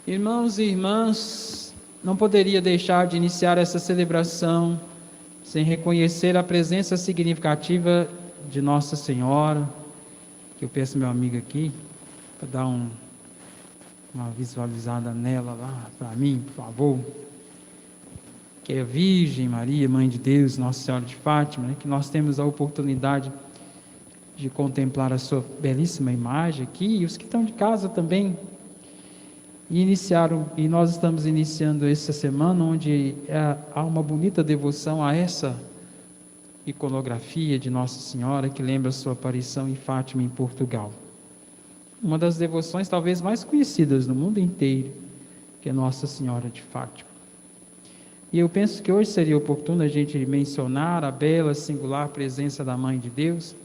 Irmãos e irmãs, não poderia deixar de iniciar essa celebração sem reconhecer a presença significativa de Nossa Senhora, que eu peço meu amigo aqui, para dar uma visualizada nela lá para mim, por favor, que é a Virgem Maria, Mãe de Deus, Nossa Senhora de Fátima, né? Que nós temos a oportunidade de contemplar a sua belíssima imagem aqui, e os que estão de casa também. E nós estamos iniciando essa semana onde há uma bonita devoção a essa iconografia de Nossa Senhora que lembra a sua aparição em Fátima, em Portugal. Uma das devoções talvez mais conhecidas no mundo inteiro, que é Nossa Senhora de Fátima. E eu penso que hoje seria oportuno a gente mencionar a bela, singular presença da Mãe de Deus,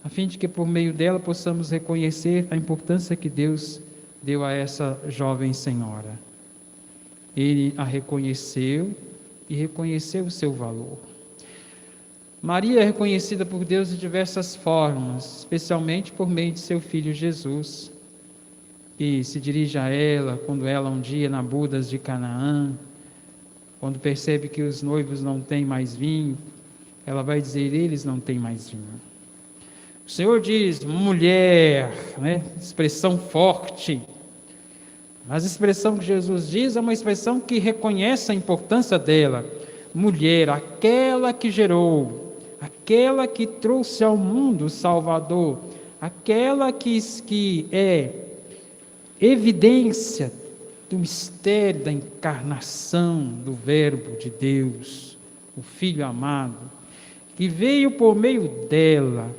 a fim de que por meio dela possamos reconhecer a importância que Deus deu a essa jovem senhora. Ele a reconheceu e reconheceu o seu valor. Maria é reconhecida por Deus de diversas formas, especialmente por meio de seu filho Jesus, que se dirige a ela quando ela um dia na bodas de Canaã, quando percebe que os noivos não têm mais vinho, ela vai dizer: eles não têm mais vinho. O Senhor diz: mulher, né? Expressão forte. Mas a expressão que Jesus diz é uma expressão que reconhece a importância dela. Mulher, aquela que gerou, aquela que trouxe ao mundo o Salvador, aquela que é evidência do mistério da encarnação do Verbo de Deus, o Filho amado, que veio por meio dela.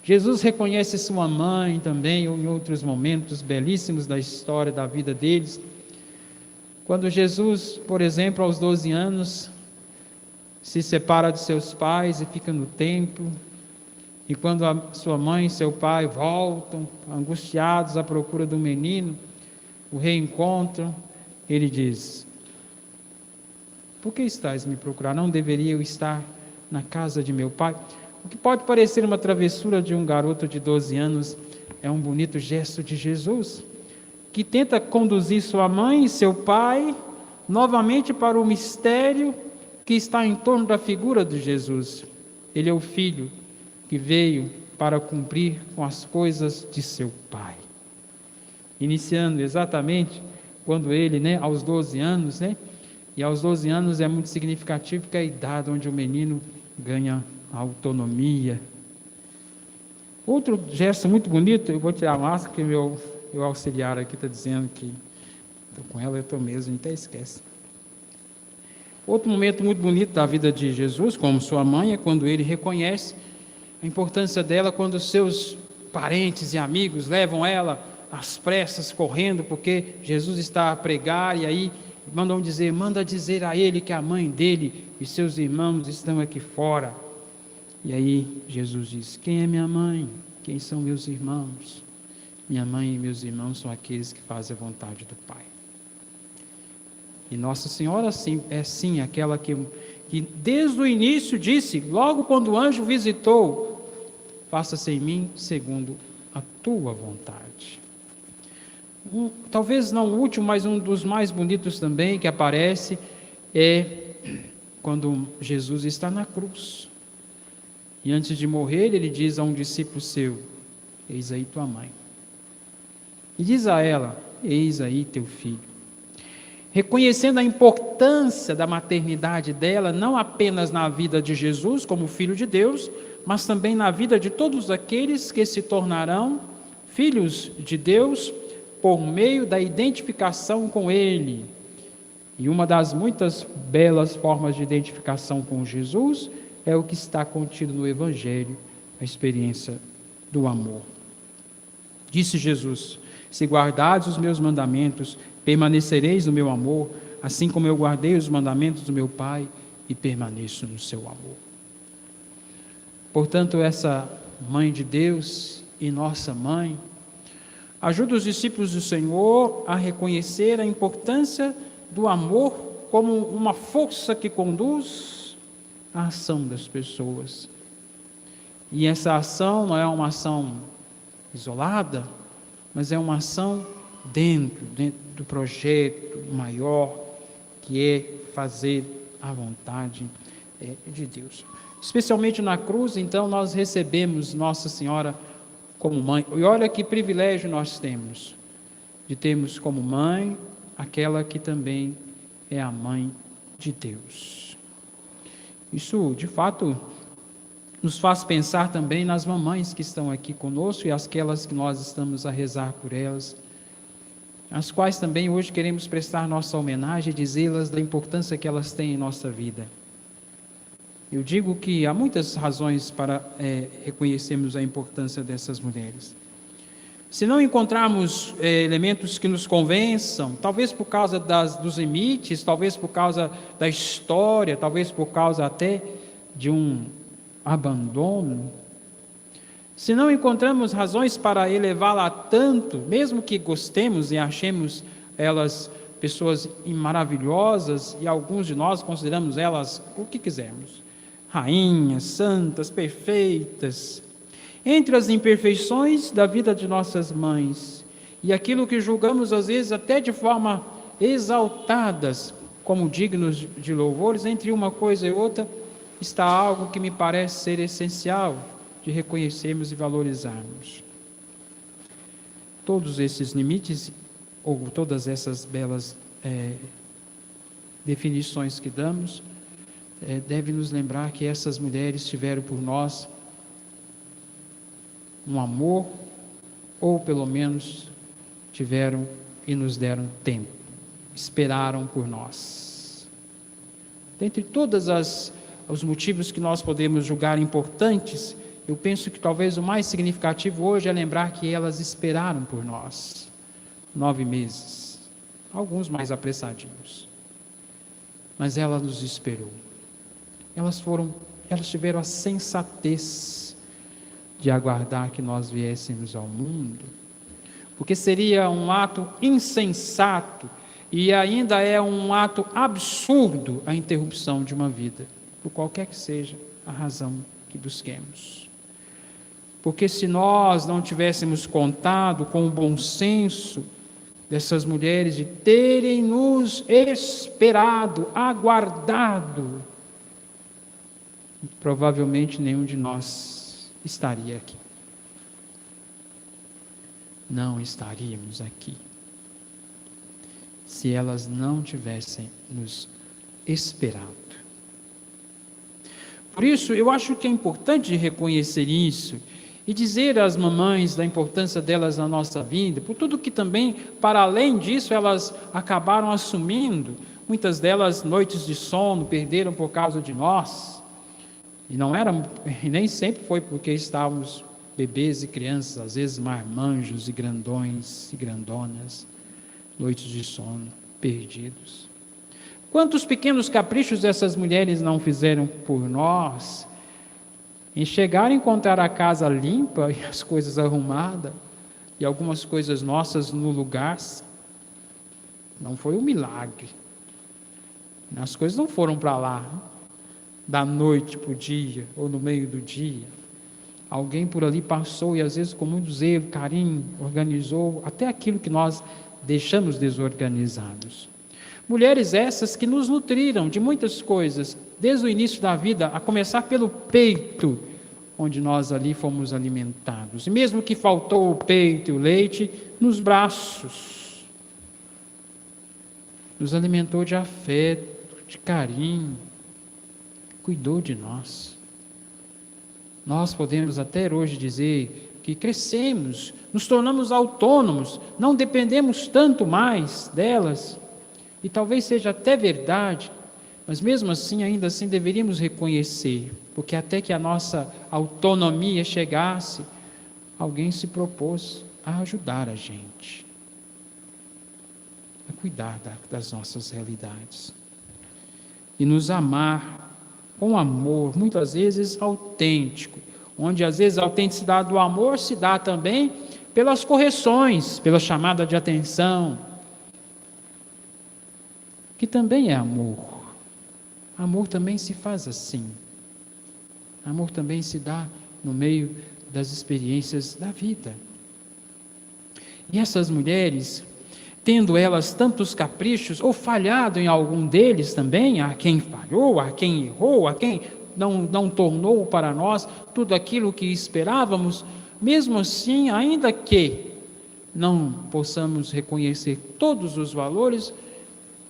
Jesus reconhece sua mãe também, ou em outros momentos belíssimos da história da vida deles. Quando Jesus, por exemplo, aos 12 anos, se separa de seus pais e fica no templo, e quando a sua mãe e seu pai voltam, angustiados à procura do menino, o reencontram, ele diz: por que estás me procurando? Não deveria eu estar na casa de meu pai? O que pode parecer uma travessura de um garoto de 12 anos é um bonito gesto de Jesus, que tenta conduzir sua mãe e seu pai novamente para o mistério que está em torno da figura de Jesus. Ele é o Filho que veio para cumprir com as coisas de seu Pai. Iniciando exatamente quando ele, aos 12 anos, e aos 12 anos é muito significativo, que é a idade onde o menino ganha autonomia. Outro gesto muito bonito, eu vou tirar a máscara, porque meu auxiliar aqui está dizendo que estou com ela, eu estou mesmo, a gente até esquece. Outro momento muito bonito da vida de Jesus, como sua mãe, é quando ele reconhece a importância dela, quando seus parentes e amigos levam ela às pressas, correndo, porque Jesus está a pregar, e aí manda dizer a ele que a mãe dele e seus irmãos estão aqui fora. E aí Jesus diz: quem é minha mãe? Quem são meus irmãos? Minha mãe e meus irmãos são aqueles que fazem a vontade do Pai. E Nossa Senhora é sim aquela que desde o início disse, logo quando o anjo visitou: faça-se em mim segundo a tua vontade. Talvez não o último, mas um dos mais bonitos também que aparece é quando Jesus está na cruz. E antes de morrer, ele diz a um discípulo seu: eis aí tua mãe. E diz a ela: eis aí teu filho. Reconhecendo a importância da maternidade dela, não apenas na vida de Jesus como Filho de Deus, mas também na vida de todos aqueles que se tornarão filhos de Deus por meio da identificação com Ele. E uma das muitas belas formas de identificação com Jesus é o que está contido no Evangelho, a experiência do amor. Disse Jesus: se guardardes os meus mandamentos, permanecereis no meu amor, assim como eu guardei os mandamentos do meu Pai e permaneço no seu amor. Portanto, essa Mãe de Deus e nossa Mãe ajuda os discípulos do Senhor a reconhecer a importância do amor como uma força que conduz a ação das pessoas. E essa ação não é uma ação isolada, mas é uma ação dentro do projeto maior, que é fazer a vontade de Deus. Especialmente na cruz, então, nós recebemos Nossa Senhora como mãe. E olha que privilégio nós temos, de termos como mãe aquela que também é a mãe de Deus. Isso, de fato, nos faz pensar também nas mamães que estão aqui conosco e aquelas que nós estamos a rezar por elas, as quais também hoje queremos prestar nossa homenagem e dizê-las da importância que elas têm em nossa vida. Eu digo que há muitas razões para reconhecermos a importância dessas mulheres. Se não encontrarmos elementos que nos convençam, talvez por causa dos limites, talvez por causa da história, talvez por causa até de um abandono, se não encontramos razões para elevá-la tanto, mesmo que gostemos e achemos elas pessoas maravilhosas, e alguns de nós consideramos elas o que quisermos, rainhas, santas, perfeitas, entre as imperfeições da vida de nossas mães e aquilo que julgamos às vezes até de forma exaltadas, como dignos de louvores, entre uma coisa e outra está algo que me parece ser essencial de reconhecermos e valorizarmos. Todos esses limites, ou todas essas belas definições que damos, devem nos lembrar que essas mulheres tiveram por nós um amor, ou pelo menos tiveram e nos deram tempo, esperaram por nós. Dentre todos os motivos que nós podemos julgar importantes, eu penso que talvez o mais significativo hoje é lembrar que elas esperaram por nós 9 meses, alguns mais apressadinhos, mas ela nos esperou. Elas tiveram a sensatez de aguardar que nós viéssemos ao mundo, porque seria um ato insensato e ainda é um ato absurdo a interrupção de uma vida, por qualquer que seja a razão que busquemos. Porque se nós não tivéssemos contado com o bom senso dessas mulheres de terem nos esperado, aguardado, provavelmente nenhum de nós estaria aqui. Não estaríamos aqui se elas não tivessem nos esperado. Por isso, eu acho que é importante reconhecer isso e dizer às mamães da importância delas na nossa vida, por tudo que também, para além disso, elas acabaram assumindo. Muitas delas, noites de sono, perderam por causa de nós. E nem sempre foi porque estávamos bebês e crianças, às vezes marmanjos e grandões e grandonas, noites de sono, perdidos. Quantos pequenos caprichos essas mulheres não fizeram por nós, em chegar a encontrar a casa limpa e as coisas arrumadas, e algumas coisas nossas no lugar. Não foi um milagre. As coisas não foram para lá da noite para o dia, ou no meio do dia. Alguém por ali passou e às vezes com muito zelo, carinho, organizou até aquilo que nós deixamos desorganizados. Mulheres essas que nos nutriram de muitas coisas, desde o início da vida, a começar pelo peito, onde nós ali fomos alimentados. E mesmo que faltou o peito e o leite, nos braços. Nos alimentou de afeto, de carinho, cuidou de nós. Nós podemos até hoje dizer que crescemos, nos tornamos autônomos, não dependemos tanto mais delas, e talvez seja até verdade, mas mesmo assim, ainda assim, deveríamos reconhecer, porque até que a nossa autonomia chegasse, alguém se propôs a ajudar a gente, a cuidar das nossas realidades, e nos amar com amor, muitas vezes autêntico, onde às vezes a autenticidade do amor se dá também pelas correções, pela chamada de atenção, que também é amor. Amor também se faz assim. Amor também se dá no meio das experiências da vida. E essas mulheres tendo elas tantos caprichos, ou falhado em algum deles também, a quem falhou, a quem errou, a quem não tornou para nós tudo aquilo que esperávamos, mesmo assim, ainda que não possamos reconhecer todos os valores,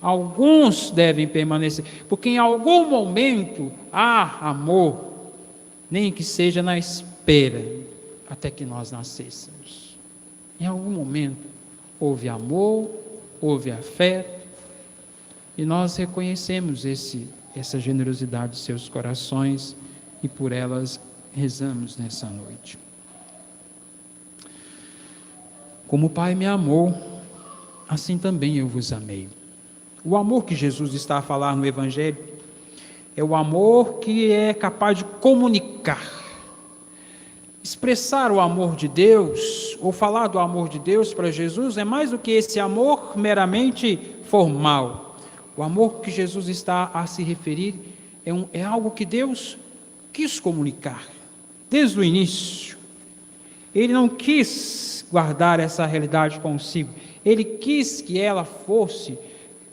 alguns devem permanecer, porque em algum momento há amor, nem que seja na espera, até que nós nascêssemos. Em algum momento houve amor, houve afeto, e nós reconhecemos essa generosidade de seus corações, e por elas rezamos nessa noite. Como o Pai me amou, assim também eu vos amei. O amor que Jesus está a falar no Evangelho é o amor que é capaz de comunicar. Expressar o amor de Deus, ou falar do amor de Deus para Jesus, é mais do que esse amor meramente formal. O amor que Jesus está a se referir é algo que Deus quis comunicar, desde o início. Ele não quis guardar essa realidade consigo, ele quis que ela fosse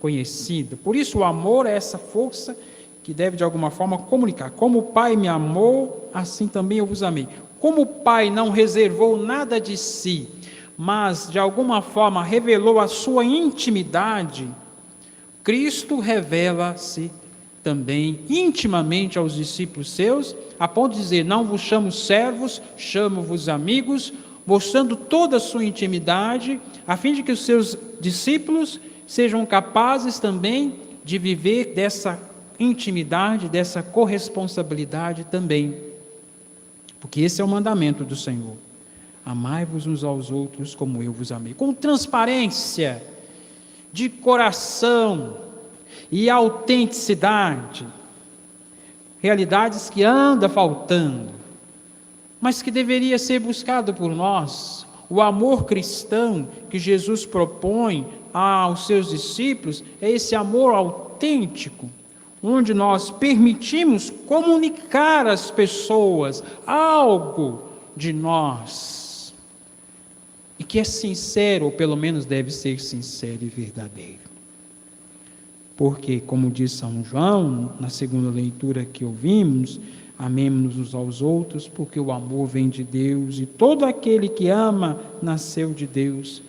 conhecida. Por isso o amor é essa força que deve de alguma forma comunicar. Como o Pai me amou, assim também eu vos amei. Como o Pai não reservou nada de si, mas de alguma forma revelou a sua intimidade, Cristo revela-se também intimamente aos discípulos seus, a ponto de dizer: não vos chamo servos, chamo-vos amigos, mostrando toda a sua intimidade, a fim de que os seus discípulos sejam capazes também de viver dessa intimidade, dessa corresponsabilidade também. Porque esse é o mandamento do Senhor: amai-vos uns aos outros como eu vos amei. Com transparência de coração e autenticidade, realidades que anda faltando, mas que deveria ser buscado por nós. O amor cristão que Jesus propõe aos seus discípulos é esse amor autêntico, onde nós permitimos comunicar às pessoas algo de nós, e que é sincero, ou pelo menos deve ser sincero e verdadeiro. Porque, como diz São João, na segunda leitura que ouvimos, amemos-nos uns aos outros, porque o amor vem de Deus, e todo aquele que ama nasceu de Deus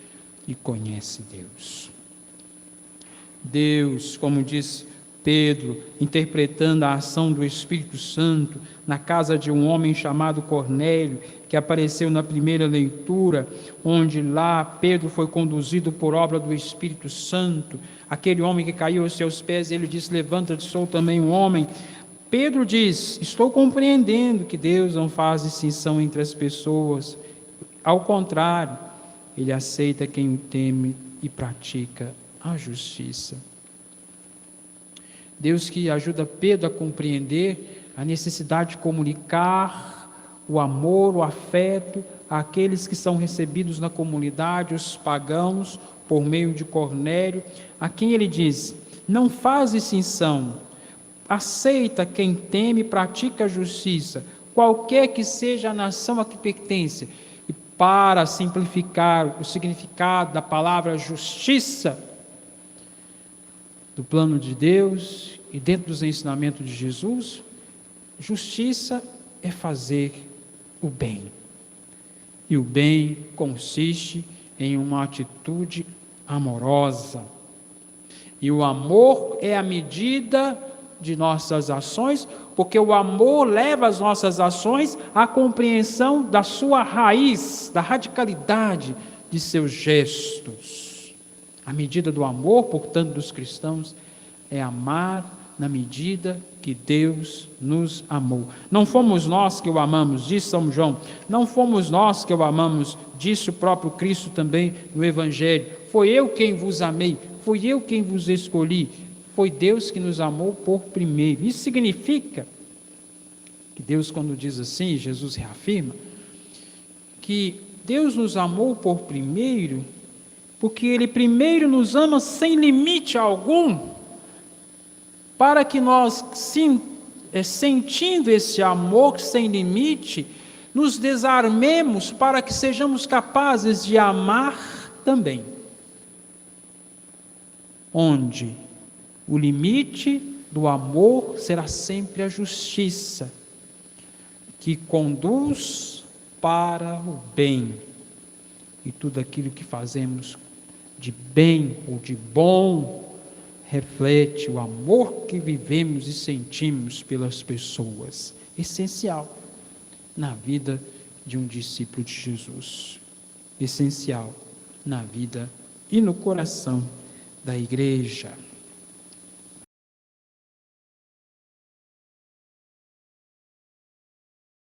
e conhece Deus. Deus, como diz Pedro, interpretando a ação do Espírito Santo na casa de um homem chamado Cornélio, que apareceu na primeira leitura, onde lá Pedro foi conduzido por obra do Espírito Santo, aquele homem que caiu aos seus pés, ele disse: levanta-te, sou também um homem. Pedro diz: estou compreendendo que Deus não faz distinção entre as pessoas, ao contrário, ele aceita quem o teme e pratica a justiça. Deus que ajuda Pedro a compreender a necessidade de comunicar o amor, o afeto àqueles que são recebidos na comunidade, os pagãos, por meio de Cornélio, a quem ele diz: não faz distinção, aceita quem teme e pratica a justiça, qualquer que seja a nação a que pertence. E para simplificar o significado da palavra justiça, do plano de Deus e dentro dos ensinamentos de Jesus, justiça é fazer o bem. E o bem consiste em uma atitude amorosa. E o amor é a medida de nossas ações, porque o amor leva as nossas ações à compreensão da sua raiz, da radicalidade de seus gestos. A medida do amor, portanto, dos cristãos é amar na medida que Deus nos amou. Não fomos nós que o amamos, diz São João, não fomos nós que o amamos, disse o próprio Cristo também no Evangelho. Foi eu quem vos amei, fui eu quem vos escolhi, foi Deus que nos amou por primeiro. Isso significa que Deus, quando diz assim, Jesus reafirma, que Deus nos amou por primeiro, porque Ele primeiro nos ama sem limite algum, para que nós, sentindo esse amor sem limite, nos desarmemos para que sejamos capazes de amar também. onde o limite do amor será sempre a justiça, que conduz para o bem. E tudo aquilo que fazemos de bem ou de bom reflete o amor que vivemos e sentimos pelas pessoas. Essencial na vida de um discípulo de Jesus. Essencial na vida e no coração da igreja.